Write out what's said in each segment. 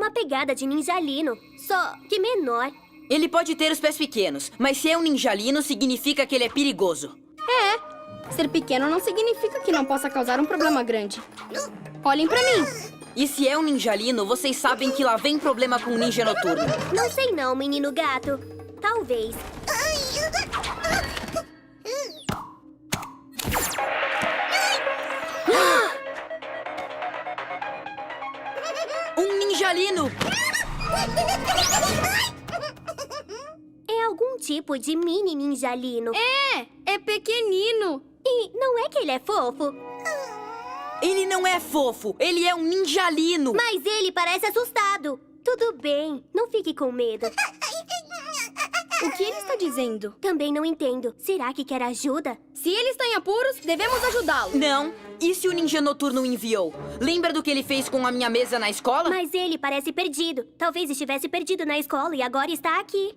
uma pegada de ninjalino, só que menor. Ele pode ter os pés pequenos, mas se é um ninjalino, significa que ele é perigoso. Ser pequeno não significa que não possa causar um problema grande. Olhem pra mim. E se é um ninjalino, vocês sabem que lá vem problema com o ninja noturno. Não sei não, menino gato. Talvez. Um ninjalino! É algum tipo de mini ninjalino. É pequenino. E não é que ele é fofo, Ele não é fofo, ele é um ninjalino! mas ele parece assustado. Tudo bem, não fique com medo. O que ele está dizendo? Também não entendo. Será que quer ajuda? Se ele está em apuros, devemos ajudá-lo. Não. E se o ninja noturno o enviou? Lembra do que ele fez com a minha mesa na escola? Mas ele parece perdido. Talvez estivesse perdido na escola e agora está aqui.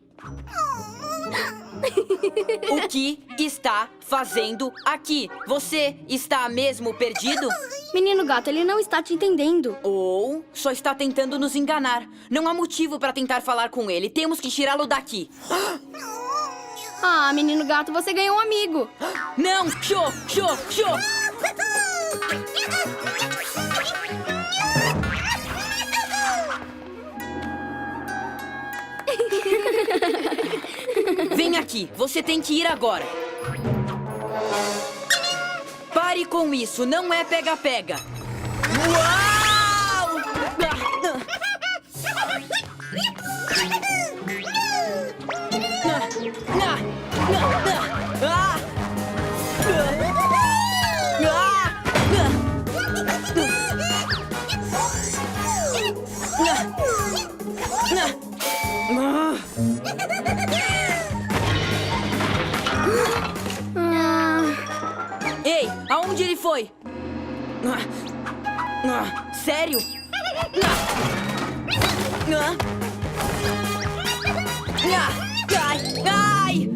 O que está fazendo aqui? Você está mesmo perdido? Menino gato, ele não está te entendendo. Ou só está tentando nos enganar? Não há motivo para tentar falar com ele. Temos que tirá-lo daqui. Ah, menino gato, você ganhou um amigo. Não! Show! Show! Show! Vem aqui. Você tem que ir agora. Pare com isso. Não é pega-pega. Uau! Ei, aonde ele foi? Sério? Ai! Ai!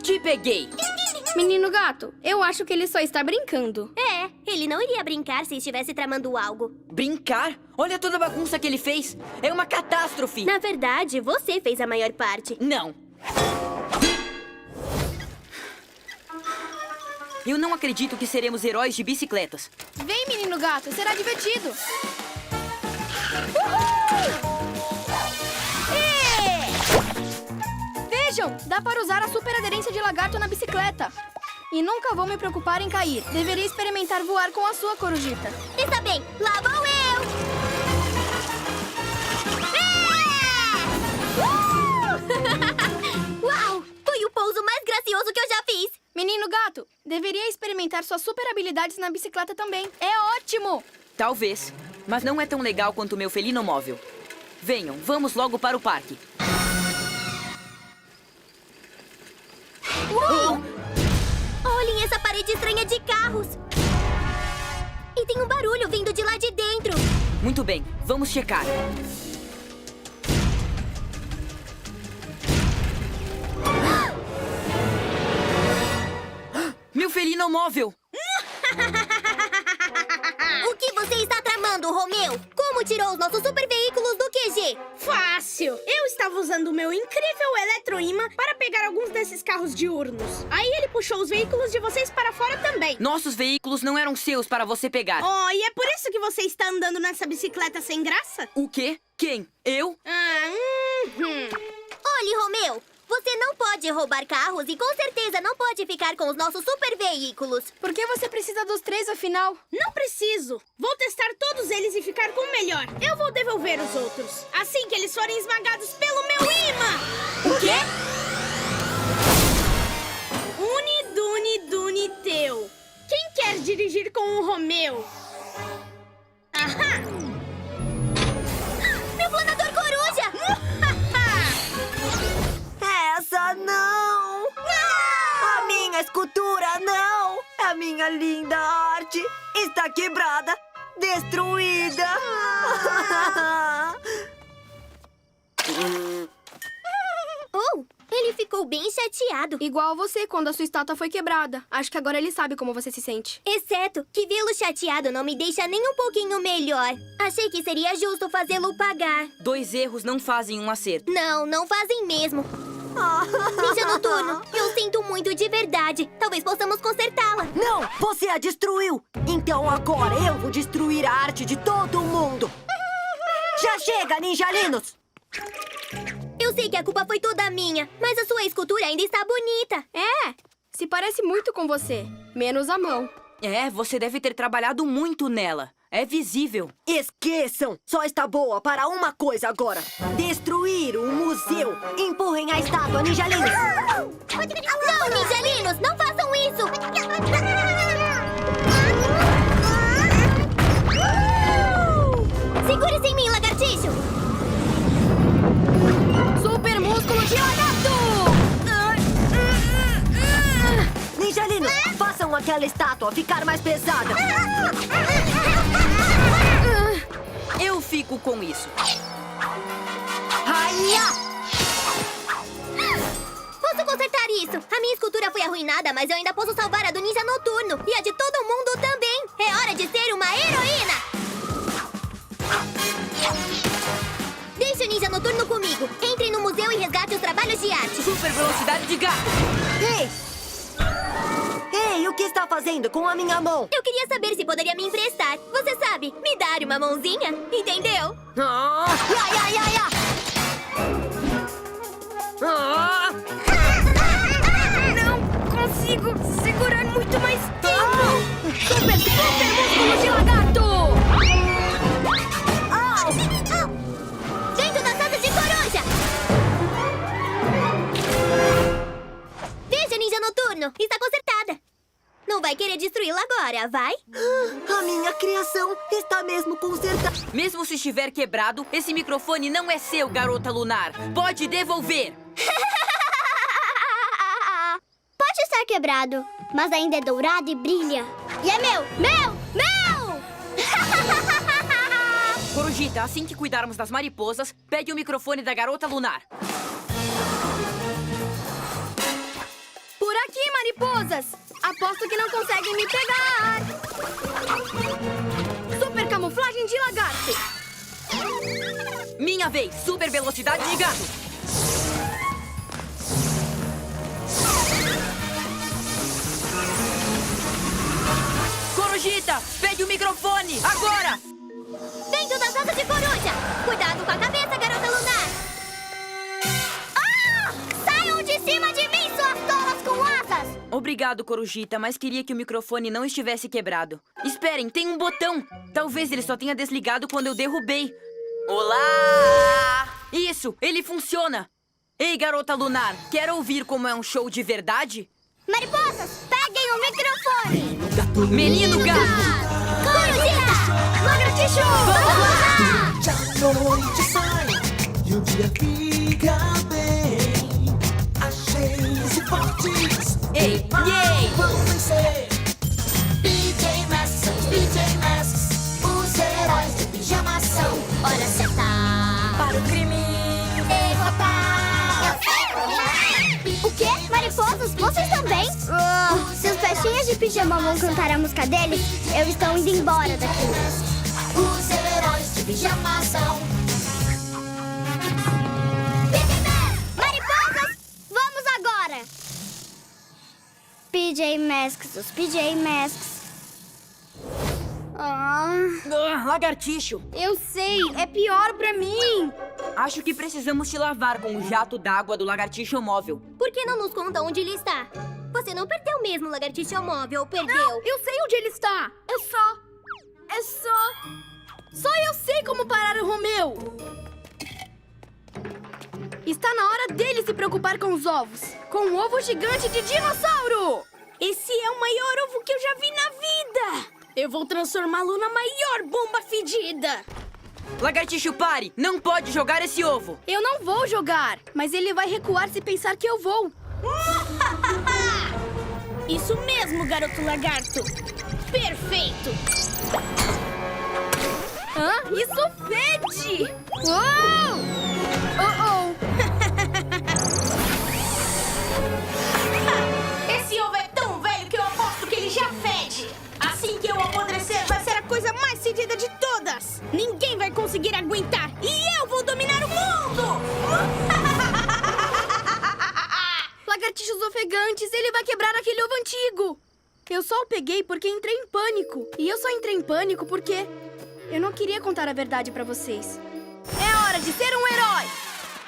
Te peguei! Menino gato, eu acho que ele só está brincando. Ele não iria brincar se estivesse tramando algo. Brincar? Olha toda a bagunça que ele fez! É uma catástrofe! Na verdade, você fez a maior parte. Não! Eu não acredito que seremos heróis de bicicletas. Vem, menino gato, será divertido. Vejam, dá para usar a super aderência de lagarto na bicicleta. E nunca vou me preocupar em cair. Deveria experimentar voar com a sua, Corujita. Está bem, lá vou eu! Uau! Foi o pouso mais gracioso que eu já fiz! Menino gato, deveria experimentar suas super habilidades na bicicleta também. É ótimo! Talvez, mas não é tão legal quanto o meu felino móvel. Venham, vamos logo para o parque. Uau! Olhem essa parede estranha de carros! E tem um barulho vindo de lá de dentro! Muito bem, vamos checar. Meu felino móvel! O que você está tramando, Romeu? Como tirou os nossos super veículos do QG? Fácil! Eu estava usando o meu incrível eletroímã para pegar alguns desses carros diurnos. Aí ele puxou os veículos de vocês para fora também. Nossos veículos não eram seus para você pegar. Oh, e é por isso que você está andando nessa bicicleta sem graça? O quê? Quem? Eu? Olhe, Romeu! Você não pode roubar carros e com certeza não pode ficar com os nossos super veículos. Por que você precisa dos 3, afinal? Não preciso. Vou testar todos eles e ficar com o melhor. Eu vou devolver os outros. Assim que eles forem esmagados pelo meu imã. O quê? Duni, teu. Quem quer dirigir com o Romeu? Ahá! Meu planador coruja! Essa não! A minha escultura não! A minha linda arte está quebrada, destruída! Oh, ele ficou bem chateado. Igual você, quando a sua estátua foi quebrada. Acho que agora ele sabe como você se sente. Exceto que vê-lo chateado não me deixa nem um pouquinho melhor. Achei que seria justo fazê-lo pagar. 2 erros não fazem um acerto. Não, não fazem mesmo. Ninja Noturno, eu sinto muito de verdade. Talvez possamos consertá-la. Não! Você a destruiu! Então agora eu vou destruir a arte de todo mundo! Já chega, ninjalinos! Eu sei que a culpa foi toda minha, mas a sua escultura ainda está bonita. É, se parece muito com você. Menos a mão. É, você deve ter trabalhado muito nela. É visível. Esqueçam! Só está boa para uma coisa agora. Destruir o museu! Empurrem a estátua, ninjalinos! Não, ninjalinos, não façam isso! Segure-se em mim, lagartixo! Super músculo de lagarto! Ninjalinos, façam aquela estátua ficar mais pesada! Eu fico com isso. Posso consertar isso? A minha escultura foi arruinada, mas eu ainda posso salvar a do Ninja Noturno. E a de todo mundo também. É hora de ser uma heroína! Deixe o Ninja Noturno comigo. Entre no museu e resgate os trabalhos de arte. Super velocidade de gato. Ei! Ei, o que está fazendo com a minha mão? Eu queria saber se poderia me emprestar. Você sabe, me dar uma mãozinha, entendeu? Ah! Ah! Não consigo segurar muito mais tempo! Super músculo de lagarto! Dentro das asas de coruja! Veja, Ninja Noturno, está consertada. Não vai querer destruí-la agora, vai? A minha criação está mesmo consertada. Mesmo se estiver quebrado, esse microfone não é seu, garota lunar. Pode devolver. Pode estar quebrado, mas ainda é dourado e brilha. E é meu! Meu! Corujita, assim que cuidarmos das mariposas, pegue o microfone da garota lunar. Por aqui, mariposas! Aposto que não conseguem me pegar! Super camuflagem de lagarto! Minha vez, super velocidade de gato. Corujita, pegue o microfone, agora! Dentro das asas de coruja! Cuidado com a cabeça, garota lunar! Saiam de cima de mim, suas tolas com asas! Obrigado, Corujita, mas queria que o microfone não estivesse quebrado. Esperem, tem um botão. Talvez ele só tenha desligado quando eu derrubei. Olá! Isso, ele funciona. Ei, garota lunar, quer ouvir como é um show de verdade? Mariposas, peguem o microfone! Menino gato! Corujita! Lagartixo! Vamos lá! Já noite sai e o dia fica bem. Acheios e fortes. Ei, yay! Vão vencer. PJ Masks, os heróis de pijama são. Hora certa Para o crime. derrotar! O quê? Mariposas, vocês também? Se os festinhas de pijama vão cantar a música deles, eu estou indo embora daqui. Os heróis de pijama são. Mariposas, vamos agora! PJ Masks, os PJ Masks. Lagartixo, Eu sei, é pior pra mim! acho que precisamos te lavar com o jato d'água do lagartixo móvel. Por que não nos conta onde ele está? Você não perdeu mesmo, lagartixa móvel, ou perdeu? Eu sei onde ele está! Só eu sei como parar o Romeu! Está na hora dele se preocupar com os ovos! Com um ovo gigante de dinossauro! Esse é o maior ovo que eu já vi na vida! Eu vou transformá-lo na maior bomba fedida! Lagartixo, pare! Não pode jogar esse ovo! Eu não vou jogar, mas ele vai recuar se pensar que eu vou. Isso mesmo, garoto lagarto! Perfeito! Hã? Isso fede! Uou! Oh, oh! Ele vai quebrar aquele ovo antigo. Eu só o peguei porque entrei em pânico. E eu só entrei em pânico porque eu não queria contar a verdade pra vocês. É hora de ser um herói!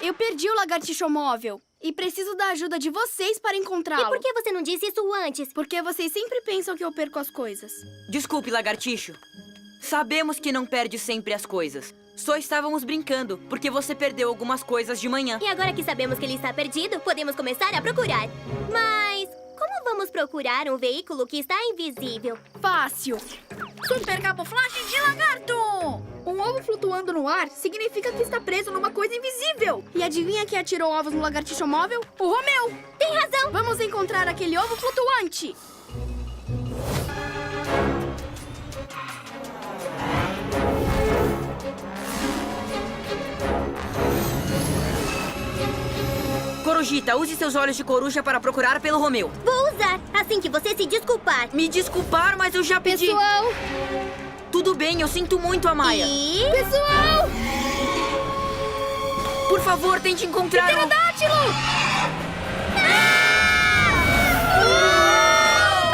Eu perdi o lagartixomóvel e preciso da ajuda de vocês para encontrá-lo. E por que você não disse isso antes? Porque vocês sempre pensam que eu perco as coisas. Desculpe, lagartixo. Sabemos que não perde sempre as coisas. Só estávamos brincando, porque você perdeu algumas coisas de manhã. E agora que sabemos que ele está perdido, podemos começar a procurar. Mas como vamos procurar um veículo que está invisível? Fácil! Super camuflagem de lagarto! Um ovo flutuando no ar significa que está preso numa coisa invisível. E adivinha quem atirou ovos no lagartixomóvel? O Romeu! Tem razão! Vamos encontrar aquele ovo flutuante! Corujita, use seus olhos de coruja para procurar pelo Romeu. Vou usar, assim que você se desculpar. Me desculpar, mas eu já pedi. Pessoal! Tudo bem, eu sinto muito, Amaya. E... Pessoal! Por favor, tente encontrar o... Pterodátilo!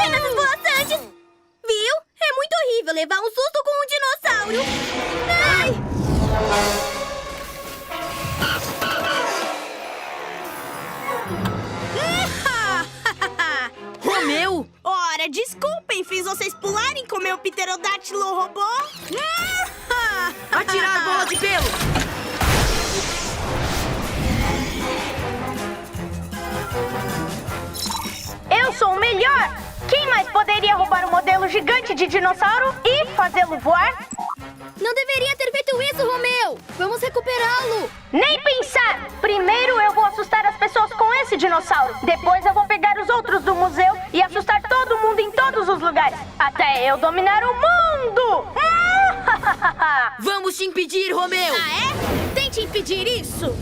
Penas esvoaçantes! Viu? É muito horrível levar um susto com um dinossauro. Ai! Romeu! Ora, desculpem, fiz vocês pularem com meu pterodátilo robô. Atirar bola de pelo! Eu sou o melhor! Quem mais poderia roubar um modelo gigante de dinossauro e fazê-lo voar? Não deveria ter feito isso, Romeu! Vamos recuperá-lo! Nem pensar! Primeiro eu vou assustar as pessoas com esse dinossauro. Depois eu vou pegar os outros do museu e assustar todo mundo em todos os lugares. Até eu dominar o mundo! Vamos te impedir, Romeu! Ah, é? Tente impedir isso.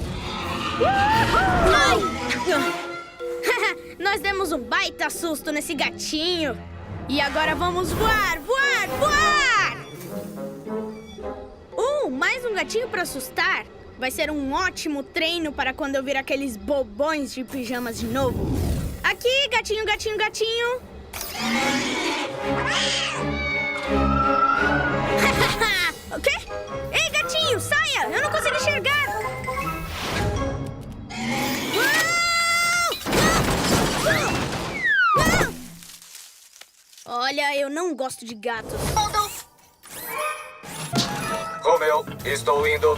Nós demos um baita susto nesse gatinho. E agora vamos voar, voar, voar! Mais um gatinho pra assustar? Vai ser um ótimo treino para quando eu vir aqueles bobões de pijamas de novo. Aqui, gatinho, gatinho, gatinho. O quê? Ei, gatinho, saia! Eu não consigo enxergar! Olha, eu não gosto de gatos. Romeu, estou indo.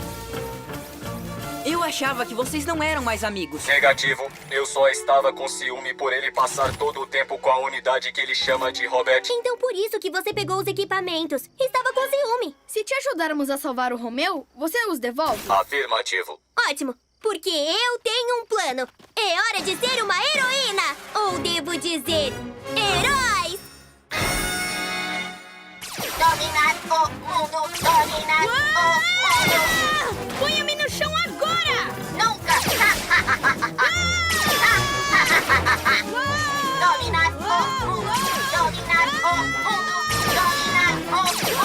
Eu achava que vocês não eram mais amigos. Negativo, eu só estava com ciúme por ele passar todo o tempo com a unidade que ele chama de Robert. Então por isso que você pegou os equipamentos. Estava com ciúme. Se te ajudarmos a salvar o Romeu, você os devolve? Afirmativo. Ótimo, porque eu tenho um plano. É hora de ser uma heroína. Ou devo dizer, heróis. Dominar o mundo, dominar o mundo. Ponha-me no chão agora! Nunca. Dominar o mundo, dominar o mundo, dominar o mundo.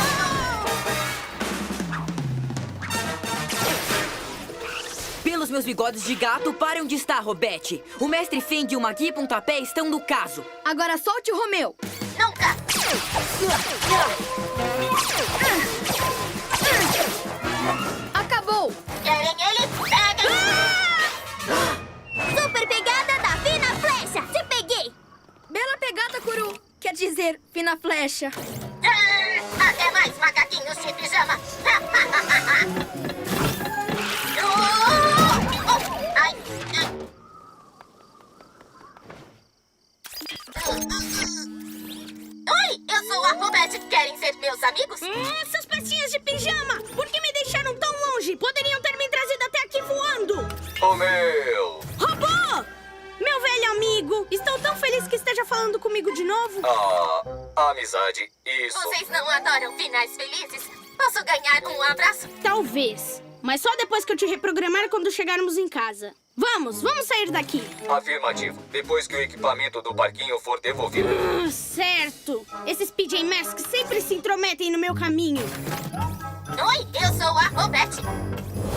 Pelos meus bigodes de gato, pare onde está, Robete. O mestre Feng e o Magui Pontapé estão no caso. Agora solte o Romeu! Nunca. Acabou! Querem ele? Peguem! Super pegada da fina flecha. Te peguei. Bela pegada, Curu! Quer dizer, fina flecha. Até mais, macaquinhos de pijama. Ai. Oi, eu sou a Robert. Querem ser meus amigos? Essas pecinhas de pijama! Por que me deixaram tão longe? Poderiam ter me trazido até aqui voando! Romeu! Robô! Meu velho amigo! Estou tão feliz que esteja falando comigo de novo. Amizade, isso. Vocês não adoram finais felizes? Posso ganhar um abraço? Talvez. Mas só depois que eu te reprogramar quando chegarmos em casa. Vamos sair daqui. Afirmativo. Depois que o equipamento do parquinho for devolvido. Certo. Esses PJ Masks sempre se intrometem no meu caminho. Oi, eu sou a Robert.